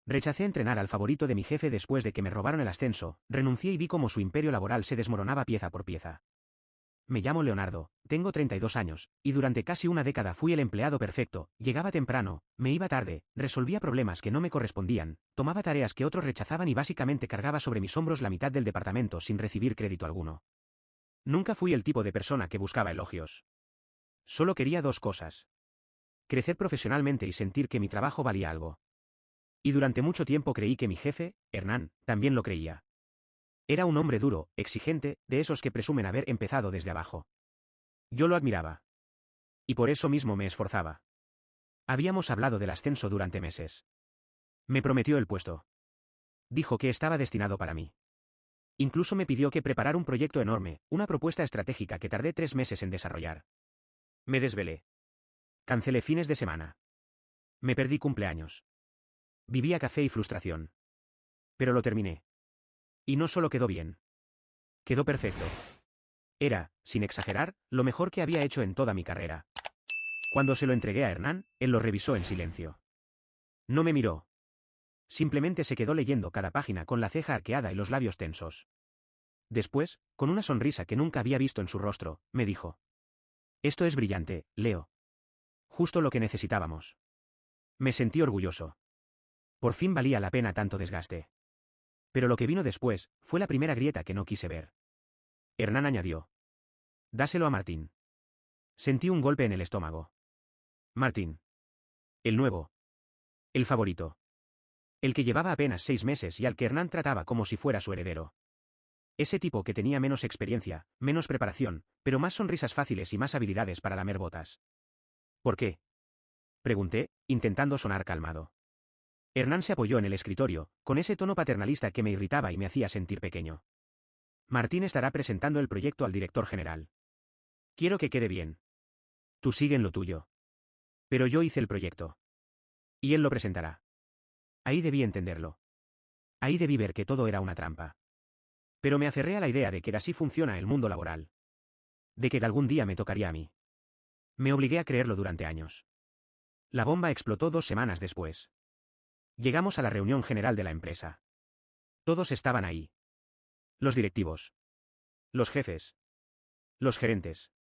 Rechacé entrenar al favorito de mi jefe después de que me robaron el ascenso, renuncié y vi cómo su imperio laboral se desmoronaba pieza por pieza. Me llamo Leonardo, tengo 32 años, y durante casi una década fui el empleado perfecto, llegaba temprano, me iba tarde, resolvía problemas que no me correspondían, tomaba tareas que otros rechazaban y básicamente cargaba sobre mis hombros la mitad del departamento sin recibir crédito alguno. Nunca fui el tipo de persona que buscaba elogios. Solo quería dos cosas: crecer profesionalmente y sentir que mi trabajo valía algo. Y durante mucho tiempo creí que mi jefe, Hernán, también lo creía. Era un hombre duro, exigente, de esos que presumen haber empezado desde abajo. Yo lo admiraba. Y por eso mismo me esforzaba. Habíamos hablado del ascenso durante meses. Me prometió el puesto. Dijo que estaba destinado para mí. Incluso me pidió que preparara un proyecto enorme, una propuesta estratégica que tardé 3 meses en desarrollar. Me desvelé. Cancelé fines de semana. Me perdí cumpleaños. Vivía café y frustración. Pero lo terminé. Y no solo quedó bien. Quedó perfecto. Era, sin exagerar, lo mejor que había hecho en toda mi carrera. Cuando se lo entregué a Hernán, él lo revisó en silencio. No me miró. Simplemente se quedó leyendo cada página con la ceja arqueada y los labios tensos. Después, con una sonrisa que nunca había visto en su rostro, me dijo: «Esto es brillante, Leo. Justo lo que necesitábamos». Me sentí orgulloso. Por fin valía la pena tanto desgaste. Pero lo que vino después, fue la primera grieta que no quise ver. Hernán añadió: «Dáselo a Martín». Sentí un golpe en el estómago. Martín. El nuevo. El favorito. El que llevaba apenas 6 meses y al que Hernán trataba como si fuera su heredero. Ese tipo que tenía menos experiencia, menos preparación, pero más sonrisas fáciles y más habilidades para lamer botas. ¿Por qué?, pregunté, intentando sonar calmado. Hernán se apoyó en el escritorio, con ese tono paternalista que me irritaba y me hacía sentir pequeño. Martín estará presentando el proyecto al director general. Quiero que quede bien. Tú sigue en lo tuyo. Pero yo hice el proyecto. Y él lo presentará. Ahí debí entenderlo. Ahí debí ver que todo era una trampa. Pero me aferré a la idea de que así funciona el mundo laboral. De que algún día me tocaría a mí. Me obligué a creerlo durante años. La bomba explotó 2 semanas después. Llegamos a la reunión general de la empresa. Todos estaban ahí. Los directivos. Los jefes. Los gerentes.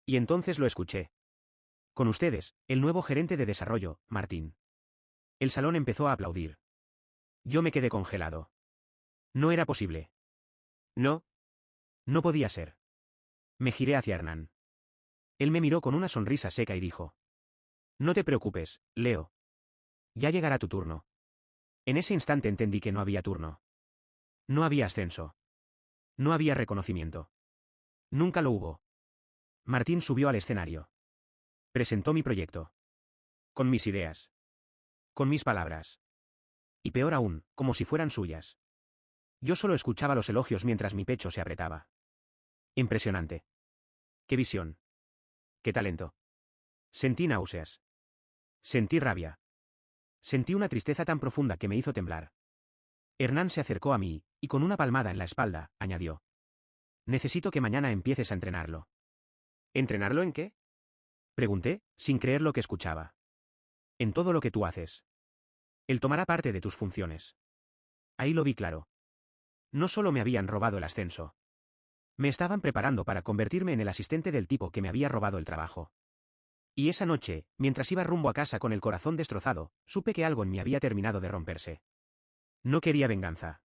Y entonces lo escuché. Con ustedes, el nuevo gerente de desarrollo, Martín. El salón empezó a aplaudir. Yo me quedé congelado. No era posible. No. No podía ser. Me giré hacia Hernán. Él me miró con una sonrisa seca y dijo: «No te preocupes, Leo. Ya llegará tu turno». En ese instante entendí que no había turno. No había ascenso. No había reconocimiento. Nunca lo hubo. Martín subió al escenario. Presentó mi proyecto. Con mis ideas. Con mis palabras. Y peor aún, como si fueran suyas. Yo solo escuchaba los elogios mientras mi pecho se apretaba. Impresionante. ¡Qué visión! ¡Qué talento! Sentí náuseas. Sentí rabia. Sentí una tristeza tan profunda que me hizo temblar. Hernán se acercó a mí, y con una palmada en la espalda, añadió: «Necesito que mañana empieces a entrenarlo». ¿Entrenarlo en qué?, pregunté, sin creer lo que escuchaba. En todo lo que tú haces. Él tomará parte de tus funciones. Ahí lo vi claro. No solo me habían robado el ascenso. Me estaban preparando para convertirme en el asistente del tipo que me había robado el trabajo. Y esa noche, mientras iba rumbo a casa con el corazón destrozado, supe que algo en mí había terminado de romperse. No quería venganza.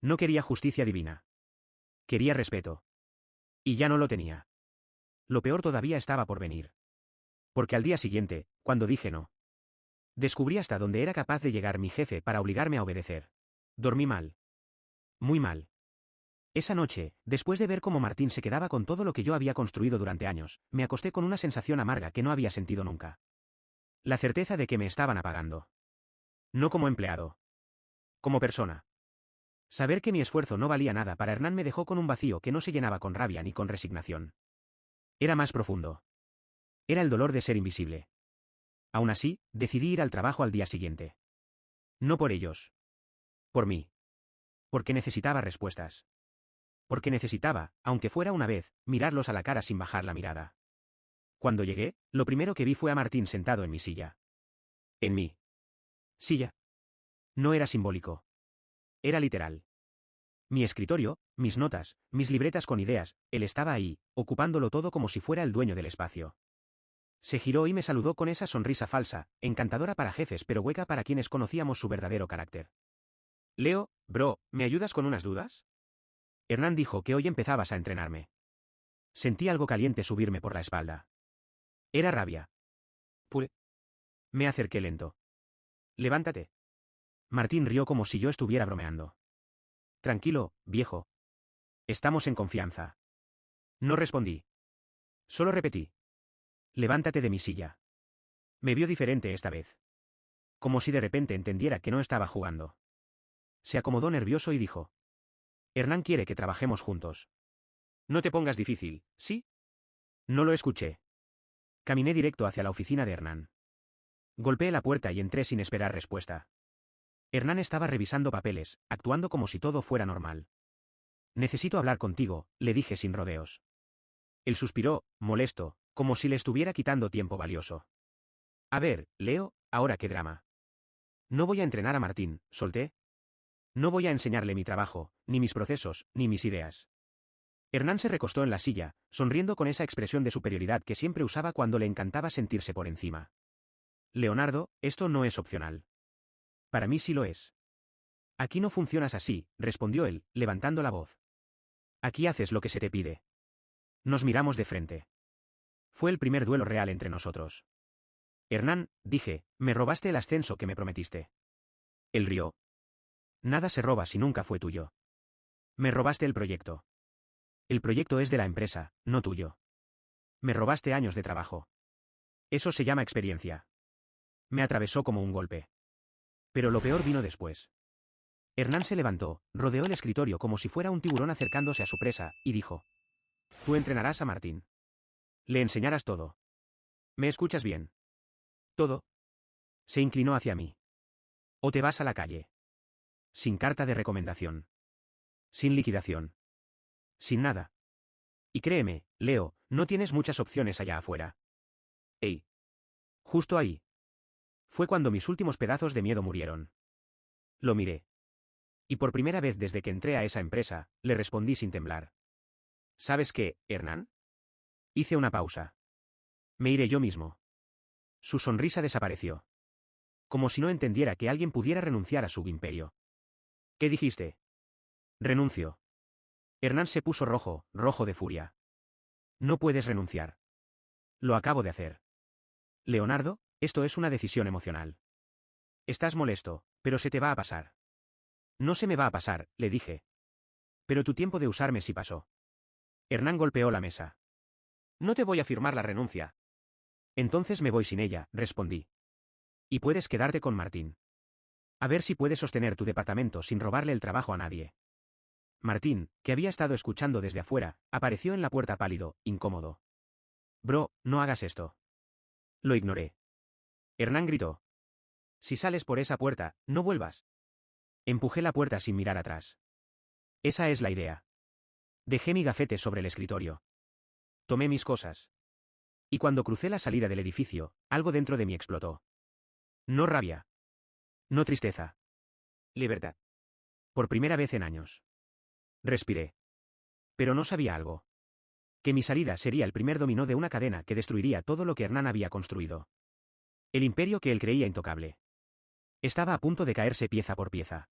No quería justicia divina. Quería respeto. Y ya no lo tenía. Lo peor todavía estaba por venir. Porque al día siguiente, cuando dije no, descubrí hasta dónde era capaz de llegar mi jefe para obligarme a obedecer. Dormí mal. Muy mal. Esa noche, después de ver cómo Martín se quedaba con todo lo que yo había construido durante años, me acosté con una sensación amarga que no había sentido nunca. La certeza de que me estaban apagando. No como empleado. Como persona. Saber que mi esfuerzo no valía nada para Hernán me dejó con un vacío que no se llenaba con rabia ni con resignación. Era más profundo. Era el dolor de ser invisible. Aún así, decidí ir al trabajo al día siguiente. No por ellos. Por mí. Porque necesitaba respuestas. Porque necesitaba, aunque fuera una vez, mirarlos a la cara sin bajar la mirada. Cuando llegué, lo primero que vi fue a Martín sentado en mi silla. En mi silla. No era simbólico. Era literal. Mi escritorio, mis notas, mis libretas con ideas, él estaba ahí, ocupándolo todo como si fuera el dueño del espacio. Se giró y me saludó con esa sonrisa falsa, encantadora para jefes pero hueca para quienes conocíamos su verdadero carácter. Leo, bro, ¿me ayudas con unas dudas? Hernán dijo que hoy empezabas a entrenarme. Sentí algo caliente subirme por la espalda. Era rabia. Pues. Me acerqué lento. Levántate. Martín rió como si yo estuviera bromeando. Tranquilo, viejo. Estamos en confianza. No respondí. Solo repetí. Levántate de mi silla. Me vio diferente esta vez. Como si de repente entendiera que no estaba jugando. Se acomodó nervioso y dijo. Hernán quiere que trabajemos juntos. No te pongas difícil, ¿sí? No lo escuché. Caminé directo hacia la oficina de Hernán. Golpeé la puerta y entré sin esperar respuesta. Hernán estaba revisando papeles, actuando como si todo fuera normal. Necesito hablar contigo, le dije sin rodeos. Él suspiró, molesto, como si le estuviera quitando tiempo valioso. A ver, Leo, ahora qué drama. No voy a entrenar a Martín, solté. No voy a enseñarle mi trabajo, ni mis procesos, ni mis ideas. Hernán se recostó en la silla, sonriendo con esa expresión de superioridad que siempre usaba cuando le encantaba sentirse por encima. Leonardo, esto no es opcional. Para mí sí lo es. Aquí no funcionas así, respondió él, levantando la voz. Aquí haces lo que se te pide. Nos miramos de frente. Fue el primer duelo real entre nosotros. Hernán, dije, me robaste el ascenso que me prometiste. Él rió. Nada se roba si nunca fue tuyo. Me robaste el proyecto. El proyecto es de la empresa, no tuyo. Me robaste años de trabajo. Eso se llama experiencia. Me atravesó como un golpe. Pero lo peor vino después. Hernán se levantó, rodeó el escritorio como si fuera un tiburón acercándose a su presa, y dijo. Tú entrenarás a Martín. Le enseñarás todo. ¿Me escuchas bien? Todo. Se inclinó hacia mí. O te vas a la calle. Sin carta de recomendación. Sin liquidación. Sin nada. Y créeme, Leo, no tienes muchas opciones allá afuera. ¡Ey! Justo ahí. Fue cuando mis últimos pedazos de miedo murieron. Lo miré. Y por primera vez desde que entré a esa empresa, le respondí sin temblar. ¿Sabes qué, Hernán? Hice una pausa. Me iré yo mismo. Su sonrisa desapareció. Como si no entendiera que alguien pudiera renunciar a su imperio. ¿Qué dijiste? Renuncio. Hernán se puso rojo, rojo de furia. No puedes renunciar. Lo acabo de hacer. Leonardo, esto es una decisión emocional. Estás molesto, pero se te va a pasar. No se me va a pasar, le dije. Pero tu tiempo de usarme sí pasó. Hernán golpeó la mesa. No te voy a firmar la renuncia. Entonces me voy sin ella, respondí. Y puedes quedarte con Martín. A ver si puedes sostener tu departamento sin robarle el trabajo a nadie. Martín, que había estado escuchando desde afuera, apareció en la puerta pálido, incómodo. Bro, no hagas esto. Lo ignoré. Hernán gritó. Si sales por esa puerta, no vuelvas. Empujé la puerta sin mirar atrás. Esa es la idea. Dejé mi gafete sobre el escritorio. Tomé mis cosas. Y cuando crucé la salida del edificio, algo dentro de mí explotó. No rabia. No tristeza. Libertad. Por primera vez en años. Respiré. Pero no sabía algo. Que mi salida sería el primer dominó de una cadena que destruiría todo lo que Hernán había construido. El imperio que él creía intocable. Estaba a punto de caerse pieza por pieza.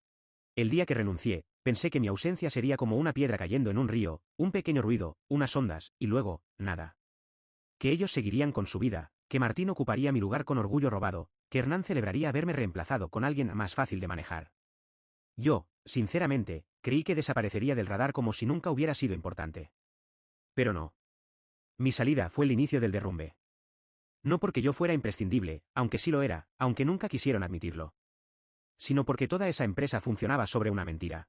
El día que renuncié, pensé que mi ausencia sería como una piedra cayendo en un río, un pequeño ruido, unas ondas, y luego, nada. Que ellos seguirían con su vida, que Martín ocuparía mi lugar con orgullo robado, que Hernán celebraría haberme reemplazado con alguien más fácil de manejar. Yo, sinceramente, creí que desaparecería del radar como si nunca hubiera sido importante. Pero no. Mi salida fue el inicio del derrumbe. No porque yo fuera imprescindible, aunque sí lo era, aunque nunca quisieron admitirlo. Sino porque toda esa empresa funcionaba sobre una mentira.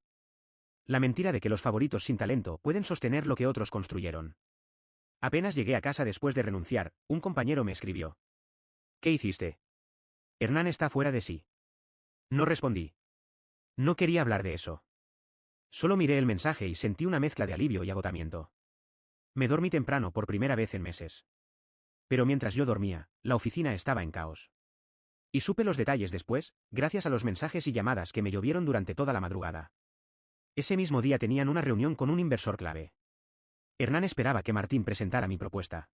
La mentira de que los favoritos sin talento pueden sostener lo que otros construyeron. Apenas llegué a casa después de renunciar, un compañero me escribió. ¿Qué hiciste? Hernán está fuera de sí. No respondí. No quería hablar de eso. Solo miré el mensaje y sentí una mezcla de alivio y agotamiento. Me dormí temprano por primera vez en meses. Pero mientras yo dormía, la oficina estaba en caos. Y supe los detalles después, gracias a los mensajes y llamadas que me llovieron durante toda la madrugada. Ese mismo día tenían una reunión con un inversor clave. Hernán esperaba que Martín presentara mi propuesta.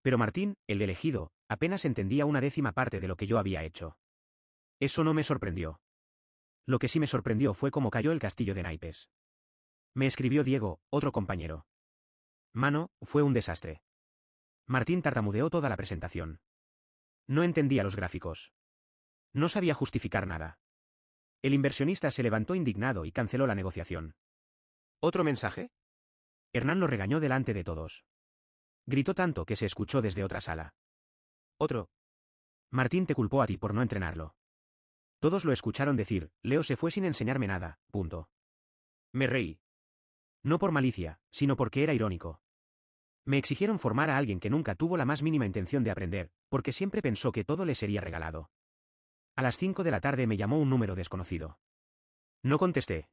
Pero Martín, el elegido, apenas entendía una décima parte de lo que yo había hecho. Eso no me sorprendió. Lo que sí me sorprendió fue cómo cayó el castillo de naipes. Me escribió Diego, otro compañero. Mano, fue un desastre. Martín tartamudeó toda la presentación. No entendía los gráficos. No sabía justificar nada. El inversionista se levantó indignado y canceló la negociación. ¿Otro mensaje? Hernán lo regañó delante de todos. Gritó tanto que se escuchó desde otra sala. Otro. Martín te culpó a ti por no entrenarlo. Todos lo escucharon decir, Leo se fue sin enseñarme nada, punto. Me reí. No por malicia, sino porque era irónico. Me exigieron formar a alguien que nunca tuvo la más mínima intención de aprender, porque siempre pensó que todo le sería regalado. A las 5 de la tarde me llamó un número desconocido. No contesté.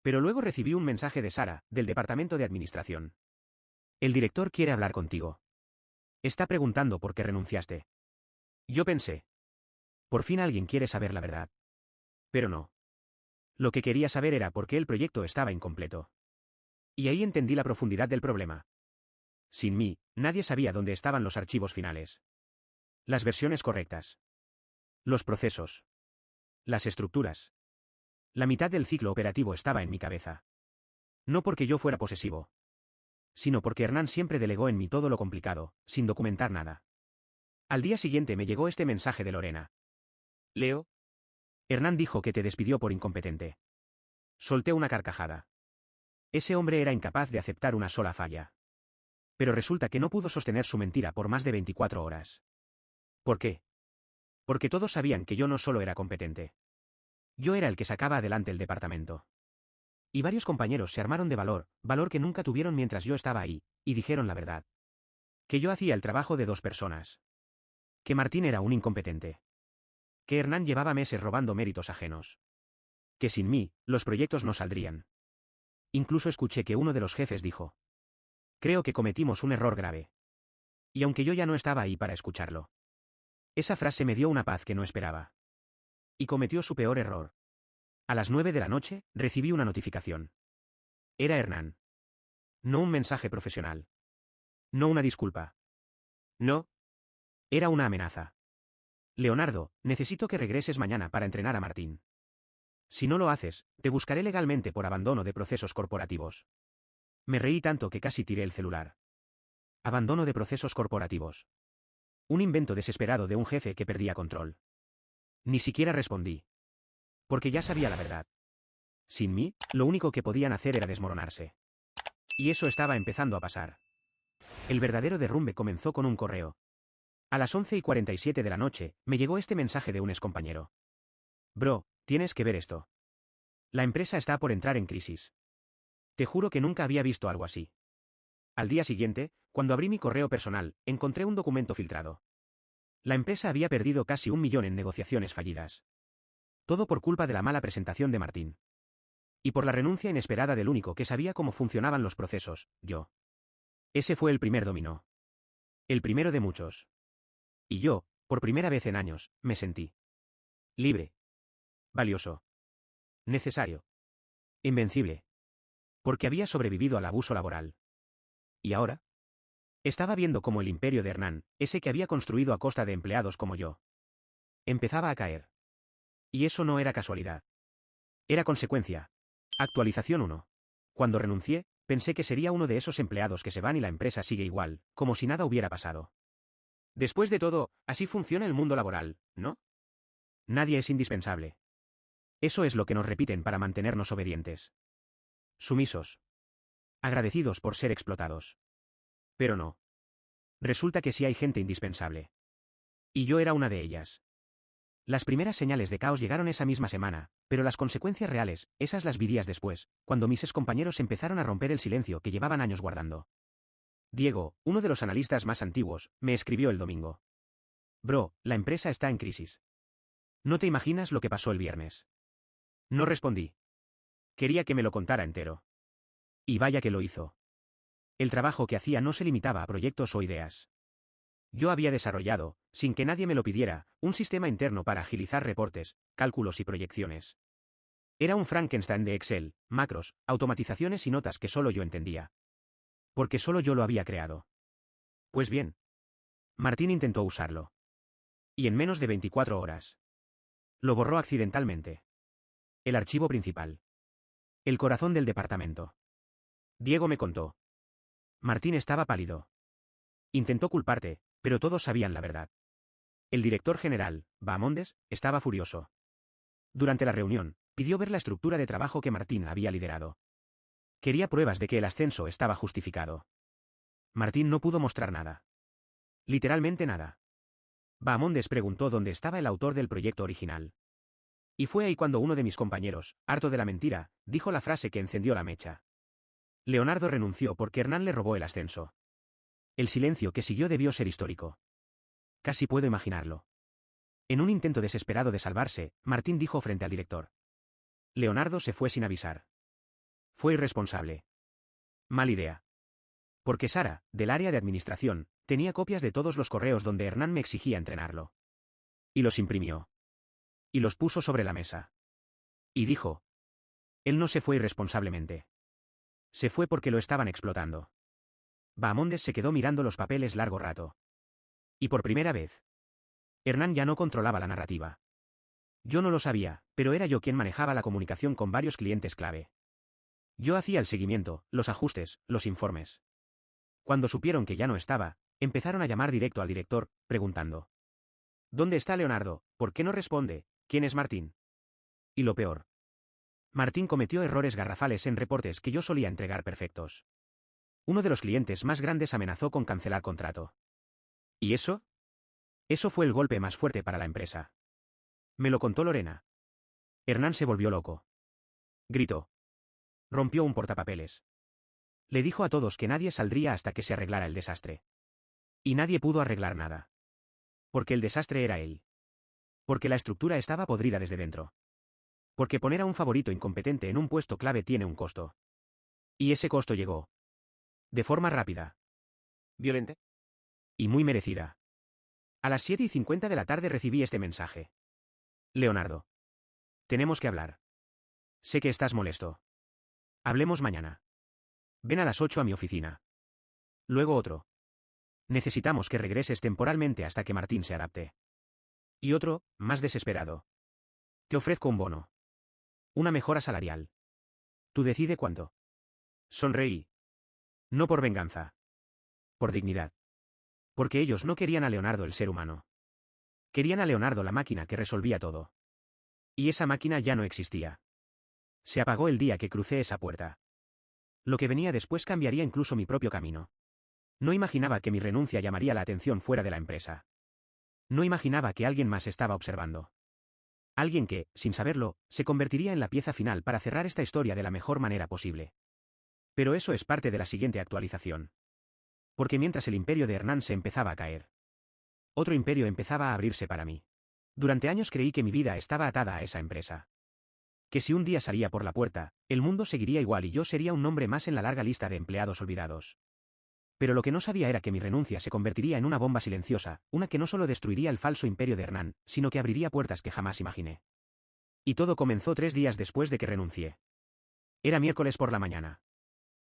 Pero luego recibí un mensaje de Sara, del departamento de administración. El director quiere hablar contigo. Está preguntando por qué renunciaste. Yo pensé. Por fin alguien quiere saber la verdad. Pero no. Lo que quería saber era por qué el proyecto estaba incompleto. Y ahí entendí la profundidad del problema. Sin mí, nadie sabía dónde estaban los archivos finales. Las versiones correctas. Los procesos. Las estructuras. La mitad del ciclo operativo estaba en mi cabeza. No porque yo fuera posesivo. Sino porque Hernán siempre delegó en mí todo lo complicado, sin documentar nada. Al día siguiente me llegó este mensaje de Lorena. Leo. Hernán dijo que te despidió por incompetente. Solté una carcajada. Ese hombre era incapaz de aceptar una sola falla. Pero resulta que no pudo sostener su mentira por más de 24 horas. ¿Por qué? Porque todos sabían que yo no solo era competente. Yo era el que sacaba adelante el departamento. Y varios compañeros se armaron de valor que nunca tuvieron mientras yo estaba ahí, y dijeron la verdad. Que yo hacía el trabajo de 2 personas. Que Martín era un incompetente. Que Hernán llevaba meses robando méritos ajenos. Que sin mí, los proyectos no saldrían. Incluso escuché que uno de los jefes dijo. Creo que cometimos un error grave. Y aunque yo ya no estaba ahí para escucharlo. Esa frase me dio una paz que no esperaba. Y cometió su peor error. A las 9 de la noche, recibí una notificación. Era Hernán. No un mensaje profesional. No una disculpa. No. Era una amenaza. Leonardo, necesito que regreses mañana para entrenar a Martín. Si no lo haces, te buscaré legalmente por abandono de procesos corporativos. Me reí tanto que casi tiré el celular. Abandono de procesos corporativos. Un invento desesperado de un jefe que perdía control. Ni siquiera respondí. Porque ya sabía la verdad. Sin mí, lo único que podían hacer era desmoronarse. Y eso estaba empezando a pasar. El verdadero derrumbe comenzó con un correo. A las 11:47 de la noche, me llegó este mensaje de un excompañero. Bro, tienes que ver esto. La empresa está por entrar en crisis. Te juro que nunca había visto algo así. Al día siguiente, cuando abrí mi correo personal, encontré un documento filtrado. La empresa había perdido casi 1 millón en negociaciones fallidas. Todo por culpa de la mala presentación de Martín. Y por la renuncia inesperada del único que sabía cómo funcionaban los procesos, yo. Ese fue el primer dominó. El primero de muchos. Y yo, por primera vez en años, me sentí libre. Valioso. Necesario. Invencible. Porque había sobrevivido al abuso laboral. ¿Y ahora? Estaba viendo cómo el imperio de Hernán, ese que había construido a costa de empleados como yo, empezaba a caer. Y eso no era casualidad. Era consecuencia. Actualización 1. Cuando renuncié, pensé que sería uno de esos empleados que se van y la empresa sigue igual, como si nada hubiera pasado. Después de todo, así funciona el mundo laboral, ¿no? Nadie es indispensable. Eso es lo que nos repiten para mantenernos obedientes. Sumisos. Agradecidos por ser explotados. Pero no. Resulta que sí hay gente indispensable. Y yo era una de ellas. Las primeras señales de caos llegaron esa misma semana, pero las consecuencias reales, esas las vi días después, cuando mis excompañeros empezaron a romper el silencio que llevaban años guardando. Diego, uno de los analistas más antiguos, me escribió el domingo. Bro, la empresa está en crisis. No te imaginas lo que pasó el viernes. No respondí. Quería que me lo contara entero. Y vaya que lo hizo. El trabajo que hacía no se limitaba a proyectos o ideas. Yo había desarrollado, sin que nadie me lo pidiera, un sistema interno para agilizar reportes, cálculos y proyecciones. Era un Frankenstein de Excel, macros, automatizaciones y notas que solo yo entendía. Porque solo yo lo había creado. Pues bien. Martín intentó usarlo. Y en menos de 24 horas. Lo borró accidentalmente. El archivo principal. El corazón del departamento. Diego me contó. Martín estaba pálido. Intentó culparte, pero todos sabían la verdad. El director general, Bahamondes, estaba furioso. Durante la reunión, pidió ver la estructura de trabajo que Martín había liderado. Quería pruebas de que el ascenso estaba justificado. Martín no pudo mostrar nada. Literalmente nada. Bahamondes preguntó dónde estaba el autor del proyecto original. Y fue ahí cuando uno de mis compañeros, harto de la mentira, dijo la frase que encendió la mecha. Leonardo renunció porque Hernán le robó el ascenso. El silencio que siguió debió ser histórico. Casi puedo imaginarlo. En un intento desesperado de salvarse, Martín dijo frente al director. Leonardo se fue sin avisar. Fue irresponsable. Mal idea. Porque Sara, del área de administración, tenía copias de todos los correos donde Hernán me exigía entrenarlo. Y los imprimió. Y los puso sobre la mesa. Y dijo. Él no se fue irresponsablemente. Se fue porque lo estaban explotando. Bahamondes se quedó mirando los papeles largo rato. Y por primera vez. Hernán ya no controlaba la narrativa. Yo no lo sabía, pero era yo quien manejaba la comunicación con varios clientes clave. Yo hacía el seguimiento, los ajustes, los informes. Cuando supieron que ya no estaba, empezaron a llamar directo al director, preguntando. ¿Dónde está Leonardo? ¿Por qué no responde? ¿Quién es Martín? Y lo peor. Martín cometió errores garrafales en reportes que yo solía entregar perfectos. Uno de los clientes más grandes amenazó con cancelar contrato. ¿Y eso? Eso fue el golpe más fuerte para la empresa. Me lo contó Lorena. Hernán se volvió loco. Gritó. Rompió un portapapeles. Le dijo a todos que nadie saldría hasta que se arreglara el desastre. Y nadie pudo arreglar nada. Porque el desastre era él. Porque la estructura estaba podrida desde dentro. Porque poner a un favorito incompetente en un puesto clave tiene un costo. Y ese costo llegó. De forma rápida. ¿Violenta? Y muy merecida. A las 7:50 de la tarde recibí este mensaje. Leonardo. Tenemos que hablar. Sé que estás molesto. Hablemos mañana. Ven a las 8 a mi oficina. Luego otro. Necesitamos que regreses temporalmente hasta que Martín se adapte. Y otro, más desesperado. Te ofrezco un bono. Una mejora salarial. Tú decide cuánto. Sonreí. No por venganza. Por dignidad. Porque ellos no querían a Leonardo el ser humano. Querían a Leonardo la máquina que resolvía todo. Y esa máquina ya no existía. Se apagó el día que crucé esa puerta. Lo que venía después cambiaría incluso mi propio camino. No imaginaba que mi renuncia llamaría la atención fuera de la empresa. No imaginaba que alguien más estaba observando. Alguien que, sin saberlo, se convertiría en la pieza final para cerrar esta historia de la mejor manera posible. Pero eso es parte de la siguiente actualización. Porque mientras el imperio de Hernán se empezaba a caer, otro imperio empezaba a abrirse para mí. Durante años creí que mi vida estaba atada a esa empresa. Que si un día salía por la puerta, el mundo seguiría igual y yo sería un nombre más en la larga lista de empleados olvidados. Pero lo que no sabía era que mi renuncia se convertiría en una bomba silenciosa, una que no solo destruiría el falso imperio de Hernán, sino que abriría puertas que jamás imaginé. Y todo comenzó 3 días después de que renuncié. Era miércoles por la mañana.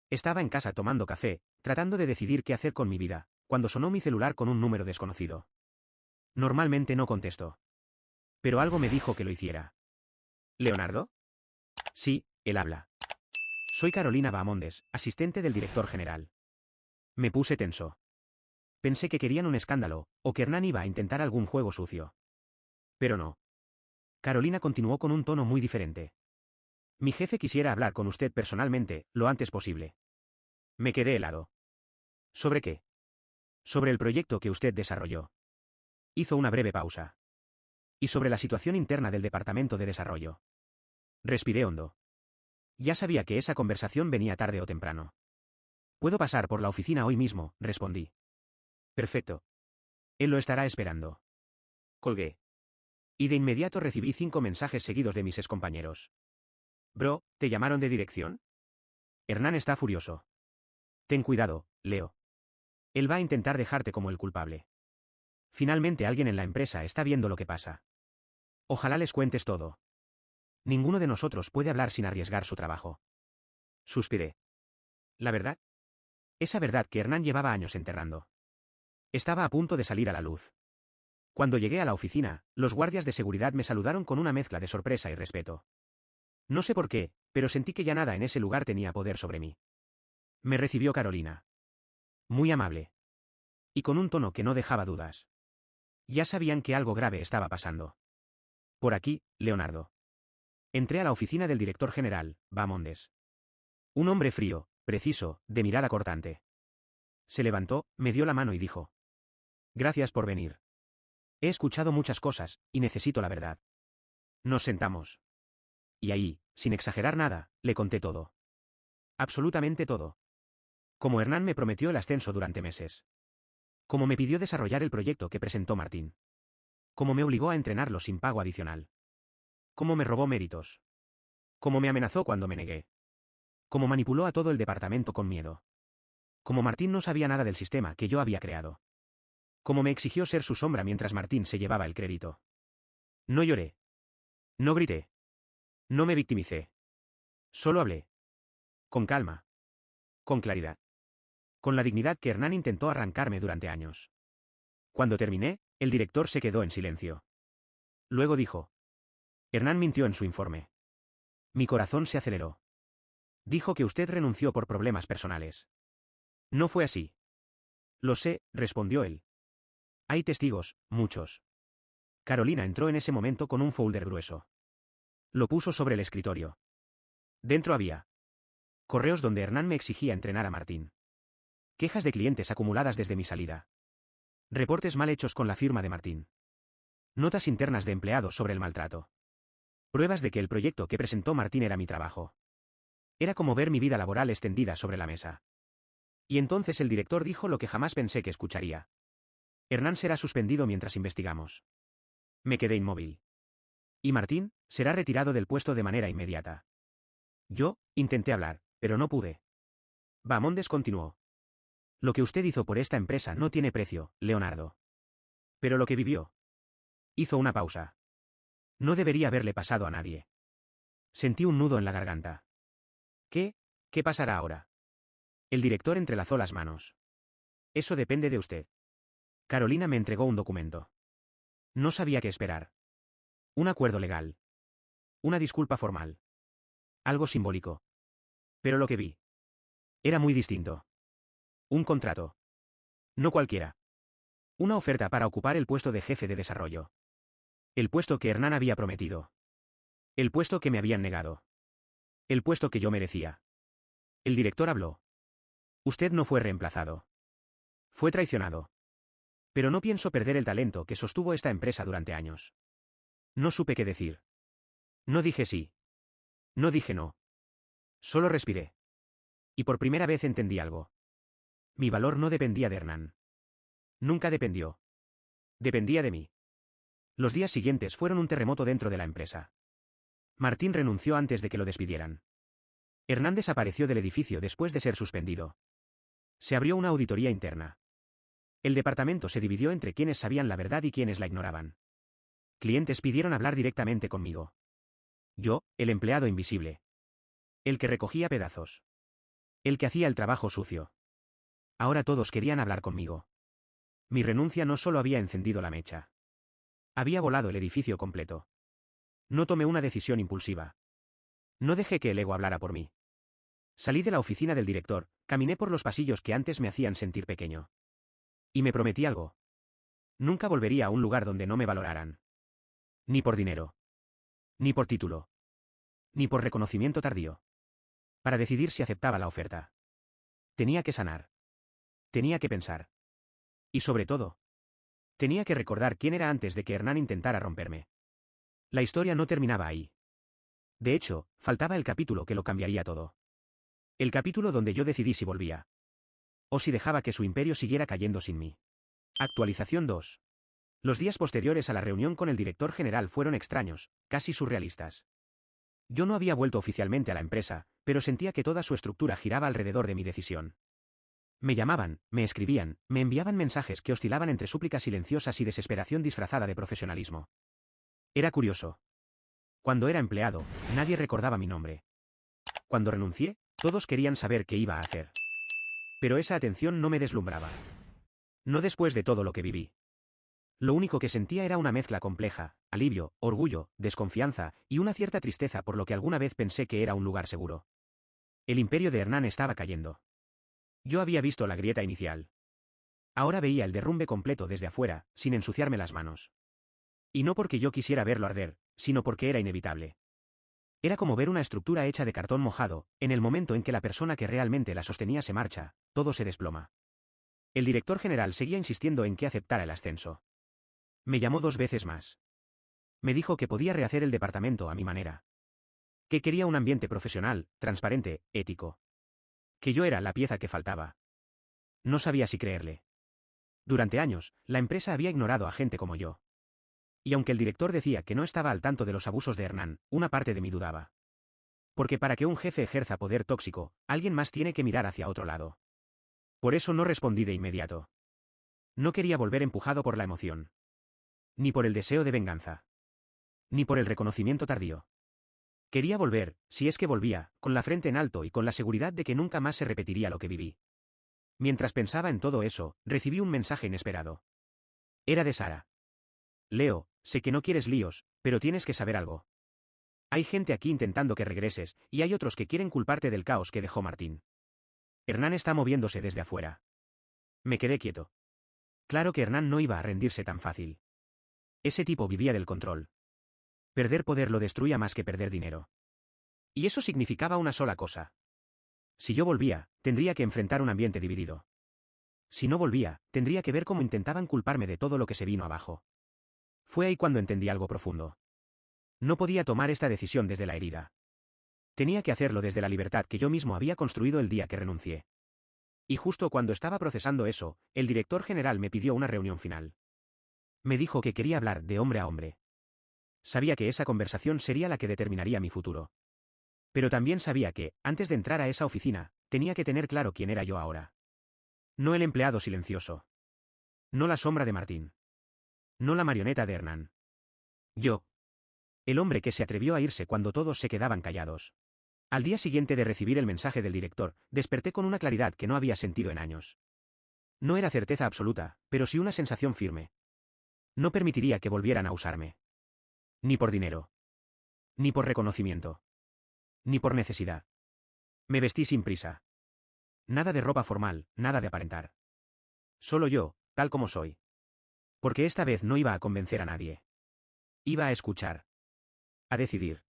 Estaba en casa tomando café, tratando de decidir qué hacer con mi vida, cuando sonó mi celular con un número desconocido. Normalmente no contesto. Pero algo me dijo que lo hiciera. ¿Leonardo? Sí, él habla. Soy Carolina Bahamondes, asistente del director general. Me puse tenso. Pensé que querían un escándalo, o que Hernán iba a intentar algún juego sucio. Pero no. Carolina continuó con un tono muy diferente. Mi jefe quisiera hablar con usted personalmente, lo antes posible. Me quedé helado. ¿Sobre qué? Sobre el proyecto que usted desarrolló. Hizo una breve pausa. Y sobre la situación interna del Departamento de Desarrollo. Respiré hondo. Ya sabía que esa conversación venía tarde o temprano. Puedo pasar por la oficina hoy mismo, respondí. Perfecto. Él lo estará esperando. Colgué. Y de inmediato recibí 5 mensajes seguidos de mis excompañeros. Bro, ¿te llamaron de dirección? Hernán está furioso. Ten cuidado, Leo. Él va a intentar dejarte como el culpable. Finalmente alguien en la empresa está viendo lo que pasa. Ojalá les cuentes todo. Ninguno de nosotros puede hablar sin arriesgar su trabajo. Suspiré. ¿La verdad? Esa verdad que Hernán llevaba años enterrando. Estaba a punto de salir a la luz. Cuando llegué a la oficina, los guardias de seguridad me saludaron con una mezcla de sorpresa y respeto. No sé por qué, pero sentí que ya nada en ese lugar tenía poder sobre mí. Me recibió Carolina. Muy amable. Y con un tono que no dejaba dudas. Ya sabían que algo grave estaba pasando. Por aquí, Leonardo. Entré a la oficina del director general, Bahamondes. Un hombre frío, preciso, de mirada cortante. Se levantó, me dio la mano y dijo: Gracias por venir. He escuchado muchas cosas, y necesito la verdad. Nos sentamos. Y ahí, sin exagerar nada, le conté todo. Absolutamente todo. Como Hernán me prometió el ascenso durante meses. Como me pidió desarrollar el proyecto que presentó Martín. Como me obligó a entrenarlo sin pago adicional. Como me robó méritos. Como me amenazó cuando me negué. Como manipuló a todo el departamento con miedo. Como Martín no sabía nada del sistema que yo había creado. Como me exigió ser su sombra mientras Martín se llevaba el crédito. No lloré. No grité. No me victimicé. Solo hablé. Con calma. Con claridad. Con la dignidad que Hernán intentó arrancarme durante años. Cuando terminé, el director se quedó en silencio. Luego dijo: Hernán mintió en su informe. Mi corazón se aceleró. Dijo que usted renunció por problemas personales. No fue así. Lo sé, respondió él. Hay testigos, muchos. Carolina entró en ese momento con un folder grueso. Lo puso sobre el escritorio. Dentro había correos donde Hernán me exigía entrenar a Martín. Quejas de clientes acumuladas desde mi salida. Reportes mal hechos con la firma de Martín. Notas internas de empleados sobre el maltrato. Pruebas de que el proyecto que presentó Martín era mi trabajo. Era como ver mi vida laboral extendida sobre la mesa. Y entonces el director dijo lo que jamás pensé que escucharía. Hernán será suspendido mientras investigamos. Me quedé inmóvil. Y Martín será retirado del puesto de manera inmediata. Yo intenté hablar, pero no pude. Bahamondes continuó. Lo que usted hizo por esta empresa no tiene precio, Leonardo. Pero lo que vivió. Hizo una pausa. No debería haberle pasado a nadie. Sentí un nudo en la garganta. ¿Qué? ¿Qué pasará ahora? El director entrelazó las manos. Eso depende de usted. Carolina me entregó un documento. No sabía qué esperar. Un acuerdo legal. Una disculpa formal. Algo simbólico. Pero lo que vi era muy distinto. Un contrato. No cualquiera. Una oferta para ocupar el puesto de jefe de desarrollo. El puesto que Hernán había prometido. El puesto que me habían negado. El puesto que yo merecía. El director habló. Usted no fue reemplazado. Fue traicionado. Pero no pienso perder el talento que sostuvo esta empresa durante años. No supe qué decir. No dije sí. No dije no. Solo respiré. Y por primera vez entendí algo. Mi valor no dependía de Hernán. Nunca dependió. Dependía de mí. Los días siguientes fueron un terremoto dentro de la empresa. Martín renunció antes de que lo despidieran. Hernán desapareció del edificio después de ser suspendido. Se abrió una auditoría interna. El departamento se dividió entre quienes sabían la verdad y quienes la ignoraban. Clientes pidieron hablar directamente conmigo. Yo, el empleado invisible. El que recogía pedazos. El que hacía el trabajo sucio. Ahora todos querían hablar conmigo. Mi renuncia no solo había encendido la mecha. Había volado el edificio completo. No tomé una decisión impulsiva. No dejé que el ego hablara por mí. Salí de la oficina del director, caminé por los pasillos que antes me hacían sentir pequeño. Y me prometí algo. Nunca volvería a un lugar donde no me valoraran. Ni por dinero. Ni por título. Ni por reconocimiento tardío. Para decidir si aceptaba la oferta. Tenía que sanar. Tenía que pensar. Y sobre todo, tenía que recordar quién era antes de que Hernán intentara romperme. La historia no terminaba ahí. De hecho, faltaba el capítulo que lo cambiaría todo. El capítulo donde yo decidí si volvía. O si dejaba que su imperio siguiera cayendo sin mí. Actualización 2. Los días posteriores a la reunión con el director general fueron extraños, casi surrealistas. Yo no había vuelto oficialmente a la empresa, pero sentía que toda su estructura giraba alrededor de mi decisión. Me llamaban, me escribían, me enviaban mensajes que oscilaban entre súplicas silenciosas y desesperación disfrazada de profesionalismo. Era curioso. Cuando era empleado, nadie recordaba mi nombre. Cuando renuncié, todos querían saber qué iba a hacer. Pero esa atención no me deslumbraba. No después de todo lo que viví. Lo único que sentía era una mezcla compleja, alivio, orgullo, desconfianza y una cierta tristeza por lo que alguna vez pensé que era un lugar seguro. El imperio de Hernán estaba cayendo. Yo había visto la grieta inicial. Ahora veía el derrumbe completo desde afuera, sin ensuciarme las manos. Y no porque yo quisiera verlo arder, sino porque era inevitable. Era como ver una estructura hecha de cartón mojado, en el momento en que la persona que realmente la sostenía se marcha, todo se desploma. El director general seguía insistiendo en que aceptara el ascenso. Me llamó 2 veces más. Me dijo que podía rehacer el departamento a mi manera. Que quería un ambiente profesional, transparente, ético. Que yo era la pieza que faltaba. No sabía si creerle. Durante años, la empresa había ignorado a gente como yo. Y aunque el director decía que no estaba al tanto de los abusos de Hernán, una parte de mí dudaba. Porque para que un jefe ejerza poder tóxico, alguien más tiene que mirar hacia otro lado. Por eso no respondí de inmediato. No quería volver empujado por la emoción. Ni por el deseo de venganza. Ni por el reconocimiento tardío. Quería volver, si es que volvía, con la frente en alto y con la seguridad de que nunca más se repetiría lo que viví. Mientras pensaba en todo eso, recibí un mensaje inesperado. Era de Sara. Leo, sé que no quieres líos, pero tienes que saber algo. Hay gente aquí intentando que regreses, y hay otros que quieren culparte del caos que dejó Martín. Hernán está moviéndose desde afuera. Me quedé quieto. Claro que Hernán no iba a rendirse tan fácil. Ese tipo vivía del control. Perder poder lo destruía más que perder dinero. Y eso significaba una sola cosa. Si yo volvía, tendría que enfrentar un ambiente dividido. Si no volvía, tendría que ver cómo intentaban culparme de todo lo que se vino abajo. Fue ahí cuando entendí algo profundo. No podía tomar esta decisión desde la herida. Tenía que hacerlo desde la libertad que yo mismo había construido el día que renuncié. Y justo cuando estaba procesando eso, el director general me pidió una reunión final. Me dijo que quería hablar de hombre a hombre. Sabía que esa conversación sería la que determinaría mi futuro. Pero también sabía que, antes de entrar a esa oficina, tenía que tener claro quién era yo ahora. No el empleado silencioso. No la sombra de Martín. No la marioneta de Hernán. Yo. El hombre que se atrevió a irse cuando todos se quedaban callados. Al día siguiente de recibir el mensaje del director, desperté con una claridad que no había sentido en años. No era certeza absoluta, pero sí una sensación firme. No permitiría que volvieran a usarme. Ni por dinero. Ni por reconocimiento. Ni por necesidad. Me vestí sin prisa. Nada de ropa formal, nada de aparentar. Solo yo, tal como soy. Porque esta vez no iba a convencer a nadie. Iba a escuchar. A decidir.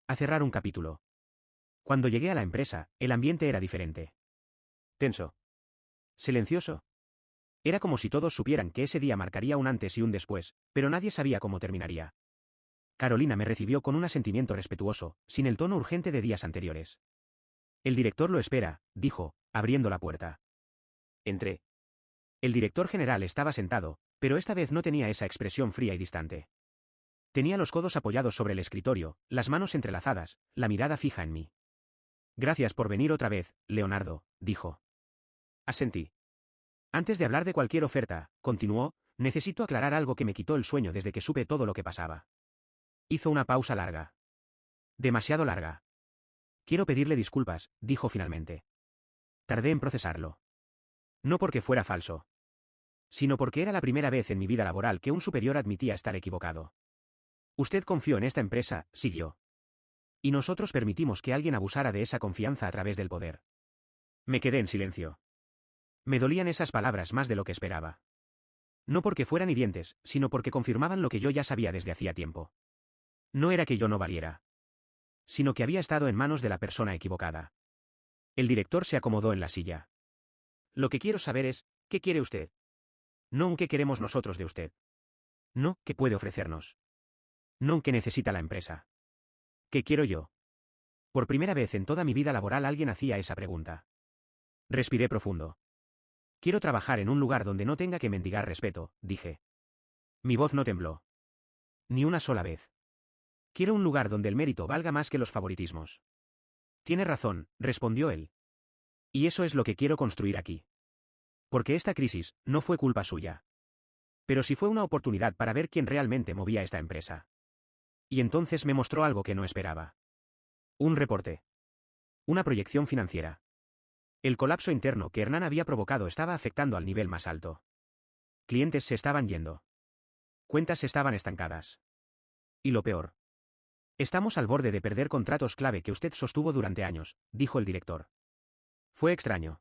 A cerrar un capítulo. Cuando llegué a la empresa, el ambiente era diferente. Tenso. Silencioso. Era como si todos supieran que ese día marcaría un antes y un después, pero nadie sabía cómo terminaría. Carolina me recibió con un asentimiento respetuoso, sin el tono urgente de días anteriores. El director lo espera, dijo, abriendo la puerta. Entré. El director general estaba sentado, pero esta vez no tenía esa expresión fría y distante. Tenía los codos apoyados sobre el escritorio, las manos entrelazadas, la mirada fija en mí. Gracias por venir otra vez, Leonardo, dijo. Asentí. Antes de hablar de cualquier oferta, continuó, necesito aclarar algo que me quitó el sueño desde que supe todo lo que pasaba. Hizo una pausa larga. Demasiado larga. Quiero pedirle disculpas, dijo finalmente. Tardé en procesarlo. No porque fuera falso. Sino porque era la primera vez en mi vida laboral que un superior admitía estar equivocado. Usted confió en esta empresa, siguió. Y nosotros permitimos que alguien abusara de esa confianza a través del poder. Me quedé en silencio. Me dolían esas palabras más de lo que esperaba. No porque fueran hirientes, sino porque confirmaban lo que yo ya sabía desde hacía tiempo. No era que yo no valiera. Sino que había estado en manos de la persona equivocada. El director se acomodó en la silla. Lo que quiero saber es, ¿qué quiere usted? No un qué queremos nosotros de usted. No, ¿qué puede ofrecernos? No un qué necesita la empresa. ¿Qué quiero yo? Por primera vez en toda mi vida laboral alguien hacía esa pregunta. Respiré profundo. Quiero trabajar en un lugar donde no tenga que mendigar respeto, dije. Mi voz no tembló. Ni una sola vez. Quiero un lugar donde el mérito valga más que los favoritismos. Tiene razón, respondió él. Y eso es lo que quiero construir aquí. Porque esta crisis no fue culpa suya. Pero sí fue una oportunidad para ver quién realmente movía esta empresa. Y entonces me mostró algo que no esperaba. Un reporte. Una proyección financiera. El colapso interno que Hernán había provocado estaba afectando al nivel más alto. Clientes se estaban yendo. Cuentas estaban estancadas. Y lo peor. Estamos al borde de perder contratos clave que usted sostuvo durante años, dijo el director. Fue extraño.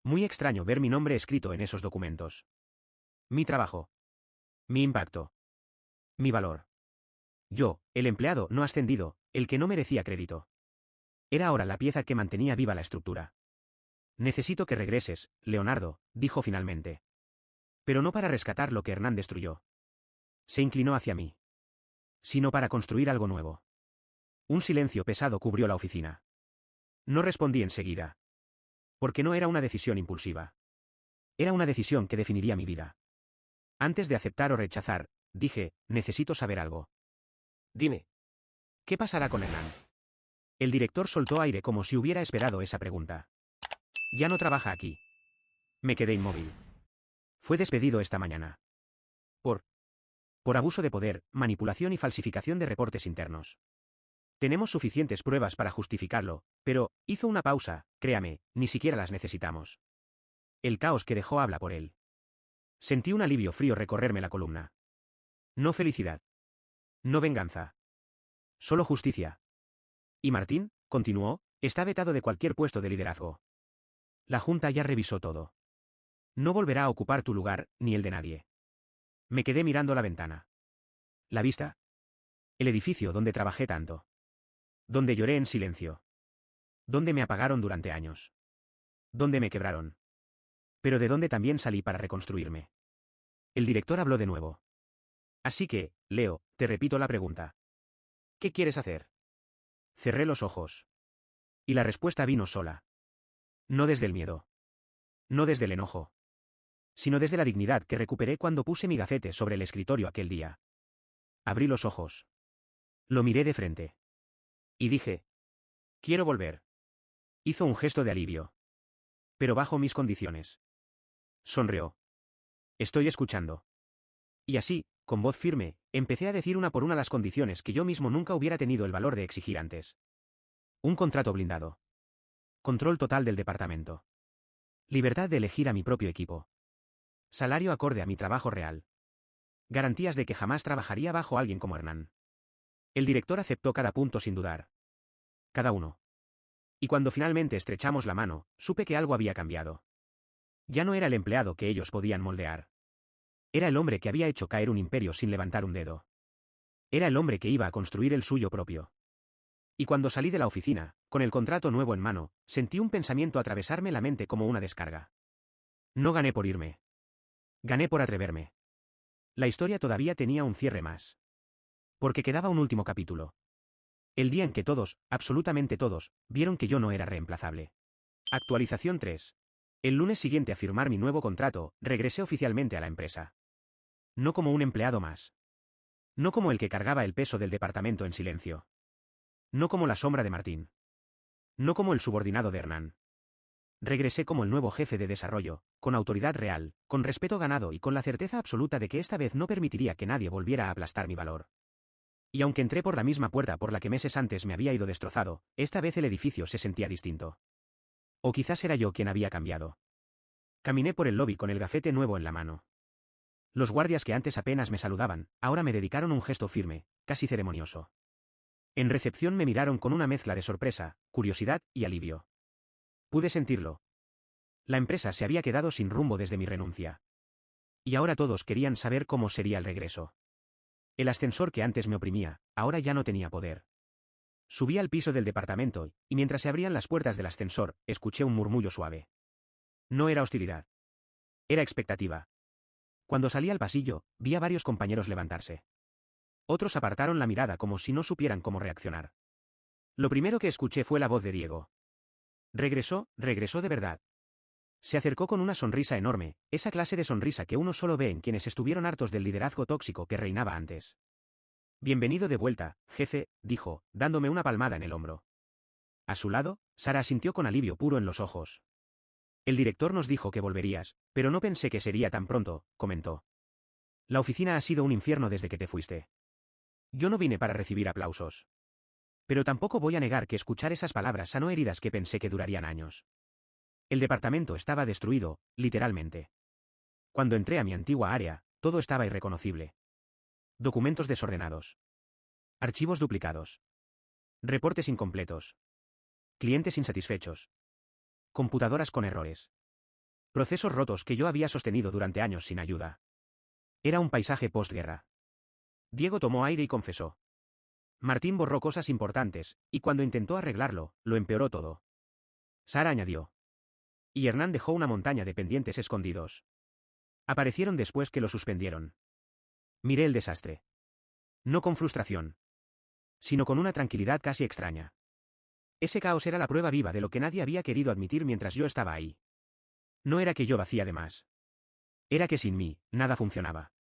Muy extraño ver mi nombre escrito en esos documentos. Mi trabajo. Mi impacto. Mi valor. Yo, el empleado no ascendido, el que no merecía crédito. Era ahora la pieza que mantenía viva la estructura. Necesito que regreses, Leonardo, dijo finalmente. Pero no para rescatar lo que Hernán destruyó. Se inclinó hacia mí. Sino para construir algo nuevo. Un silencio pesado cubrió la oficina. No respondí enseguida. Porque no era una decisión impulsiva. Era una decisión que definiría mi vida. Antes de aceptar o rechazar, dije, necesito saber algo. Dime. ¿Qué pasará con Hernán? El director soltó aire como si hubiera esperado esa pregunta. Ya no trabaja aquí. Me quedé inmóvil. Fue despedido esta mañana. Por abuso de poder, manipulación y falsificación de reportes internos. Tenemos suficientes pruebas para justificarlo, pero, hizo una pausa, créame, ni siquiera las necesitamos. El caos que dejó habla por él. Sentí un alivio frío recorrerme la columna. No felicidad. No venganza. Solo justicia. Y Martín, continuó, está vetado de cualquier puesto de liderazgo. La Junta ya revisó todo. No volverá a ocupar tu lugar, ni el de nadie. Me quedé mirando la ventana. La vista. El edificio donde trabajé tanto. Donde lloré en silencio. Donde me apagaron durante años. Donde me quebraron. Pero de donde también salí para reconstruirme. El director habló de nuevo. Así que, Leo, te repito la pregunta. ¿Qué quieres hacer? Cerré los ojos. Y la respuesta vino sola. No desde el miedo. No desde el enojo. Sino desde la dignidad que recuperé cuando puse mi gafete sobre el escritorio aquel día. Abrí los ojos. Lo miré de frente. Y dije, quiero volver. Hizo un gesto de alivio. Pero bajo mis condiciones. Sonrió. Estoy escuchando. Y así, con voz firme, empecé a decir una por una las condiciones que yo mismo nunca hubiera tenido el valor de exigir antes. Un contrato blindado. Control total del departamento. Libertad de elegir a mi propio equipo. Salario acorde a mi trabajo real. Garantías de que jamás trabajaría bajo alguien como Hernán. El director aceptó cada punto sin dudar. Cada uno. Y cuando finalmente estrechamos la mano, supe que algo había cambiado. Ya no era el empleado que ellos podían moldear. Era el hombre que había hecho caer un imperio sin levantar un dedo. Era el hombre que iba a construir el suyo propio. Y cuando salí de la oficina, con el contrato nuevo en mano, sentí un pensamiento atravesarme la mente como una descarga. No gané por irme. Gané por atreverme. La historia todavía tenía un cierre más. Porque quedaba un último capítulo. El día en que todos, absolutamente todos, vieron que yo no era reemplazable. Actualización 3. El lunes siguiente a firmar mi nuevo contrato, regresé oficialmente a la empresa. No como un empleado más. No como el que cargaba el peso del departamento en silencio. No como la sombra de Martín. No como el subordinado de Hernán. Regresé como el nuevo jefe de desarrollo, con autoridad real, con respeto ganado y con la certeza absoluta de que esta vez no permitiría que nadie volviera a aplastar mi valor. Y aunque entré por la misma puerta por la que meses antes me había ido destrozado, esta vez el edificio se sentía distinto. O quizás era yo quien había cambiado. Caminé por el lobby con el gafete nuevo en la mano. Los guardias que antes apenas me saludaban, ahora me dedicaron un gesto firme, casi ceremonioso. En recepción me miraron con una mezcla de sorpresa, curiosidad y alivio. Pude sentirlo. La empresa se había quedado sin rumbo desde mi renuncia. Y ahora todos querían saber cómo sería el regreso. El ascensor que antes me oprimía, ahora ya no tenía poder. Subí al piso del departamento, y mientras se abrían las puertas del ascensor, escuché un murmullo suave. No era hostilidad. Era expectativa. Cuando salí al pasillo, vi a varios compañeros levantarse. Otros apartaron la mirada como si no supieran cómo reaccionar. Lo primero que escuché fue la voz de Diego. Regresó de verdad. Se acercó con una sonrisa enorme, esa clase de sonrisa que uno solo ve en quienes estuvieron hartos del liderazgo tóxico que reinaba antes. Bienvenido de vuelta, jefe, dijo, dándome una palmada en el hombro. A su lado, Sara asintió con alivio puro en los ojos. El director nos dijo que volverías, pero no pensé que sería tan pronto, comentó. La oficina ha sido un infierno desde que te fuiste. Yo no vine para recibir aplausos. Pero tampoco voy a negar que escuchar esas palabras sanó heridas que pensé que durarían años. El departamento estaba destruido, literalmente. Cuando entré a mi antigua área, todo estaba irreconocible. Documentos desordenados. Archivos duplicados. Reportes incompletos. Clientes insatisfechos. Computadoras con errores. Procesos rotos que yo había sostenido durante años sin ayuda. Era un paisaje postguerra. Diego tomó aire y confesó. Martín borró cosas importantes, y cuando intentó arreglarlo, lo empeoró todo. Sara añadió. Y Hernán dejó una montaña de pendientes escondidos. Aparecieron después que lo suspendieron. Miré el desastre. No con frustración, sino con una tranquilidad casi extraña. Ese caos era la prueba viva de lo que nadie había querido admitir mientras yo estaba ahí. No era que yo vacía de más. Era que sin mí, nada funcionaba.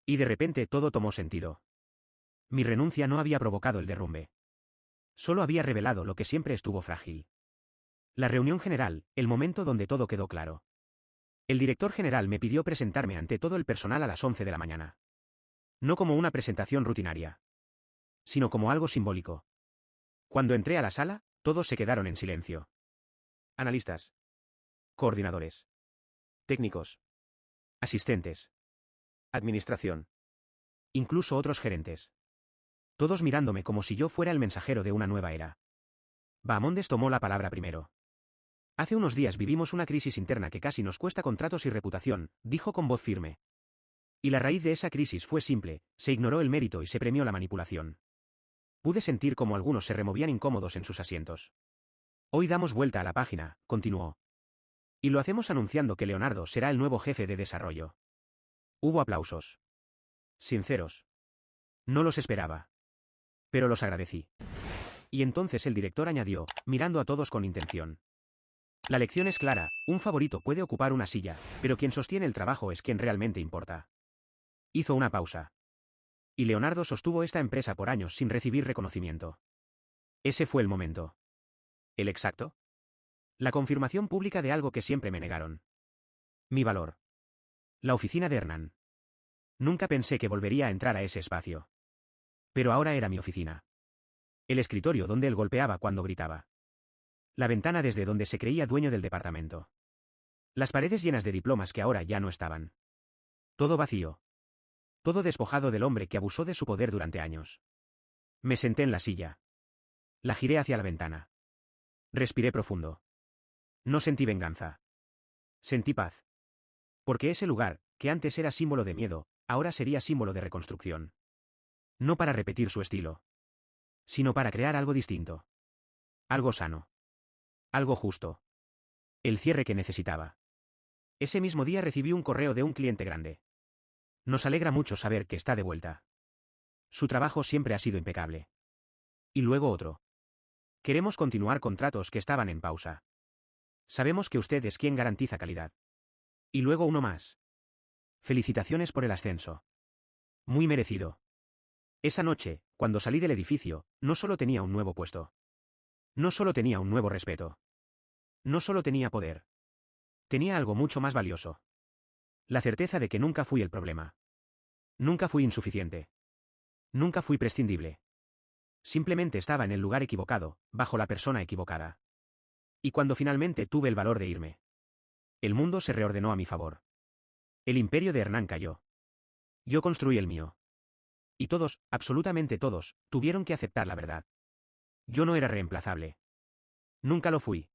Y de repente todo tomó sentido. Mi renuncia no había provocado el derrumbe. Solo había revelado lo que siempre estuvo frágil. La reunión general, el momento donde todo quedó claro. El director general me pidió presentarme ante todo el personal a las 11 de la mañana. No como una presentación rutinaria, sino como algo simbólico. Cuando entré a la sala, todos se quedaron en silencio. Analistas. Coordinadores. Técnicos. Asistentes. Administración. Incluso otros gerentes. Todos mirándome como si yo fuera el mensajero de una nueva era. Bahamondes tomó la palabra primero. Hace unos días vivimos una crisis interna que casi nos cuesta contratos y reputación, dijo con voz firme. Y la raíz de esa crisis fue simple, se ignoró el mérito y se premió la manipulación. Pude sentir como algunos se removían incómodos en sus asientos. Hoy damos vuelta a la página, continuó. Y lo hacemos anunciando que Leonardo será el nuevo jefe de desarrollo. Hubo aplausos. Sinceros. No los esperaba. Pero los agradecí. Y entonces el director añadió, mirando a todos con intención. La lección es clara, un favorito puede ocupar una silla, pero quien sostiene el trabajo es quien realmente importa. Hizo una pausa. Y Leonardo sostuvo esta empresa por años sin recibir reconocimiento. Ese fue el momento. ¿El exacto? La confirmación pública de algo que siempre me negaron. Mi valor. La oficina de Hernán. Nunca pensé que volvería a entrar a ese espacio. Pero ahora era mi oficina. El escritorio donde él golpeaba cuando gritaba. La ventana desde donde se creía dueño del departamento. Las paredes llenas de diplomas que ahora ya no estaban. Todo vacío. Todo despojado del hombre que abusó de su poder durante años. Me senté en la silla. La giré hacia la ventana. Respiré profundo. No sentí venganza. Sentí paz. Porque ese lugar, que antes era símbolo de miedo, ahora sería símbolo de reconstrucción. No para repetir su estilo, sino para crear algo distinto. Algo sano. Algo justo. El cierre que necesitaba. Ese mismo día recibí un correo de un cliente grande. Nos alegra mucho saber que está de vuelta. Su trabajo siempre ha sido impecable. Y luego otro. Queremos continuar contratos que estaban en pausa. Sabemos que usted es quien garantiza calidad. Y luego uno más. Felicitaciones por el ascenso. Muy merecido. Esa noche, cuando salí del edificio, no solo tenía un nuevo puesto. No solo tenía un nuevo respeto. No solo tenía poder. Tenía algo mucho más valioso. La certeza de que nunca fui el problema. Nunca fui insuficiente. Nunca fui prescindible. Simplemente estaba en el lugar equivocado, bajo la persona equivocada. Y cuando finalmente tuve el valor de irme, el mundo se reordenó a mi favor. El imperio de Hernán cayó. Yo construí el mío. Y todos, absolutamente todos, tuvieron que aceptar la verdad. Yo no era reemplazable. Nunca lo fui.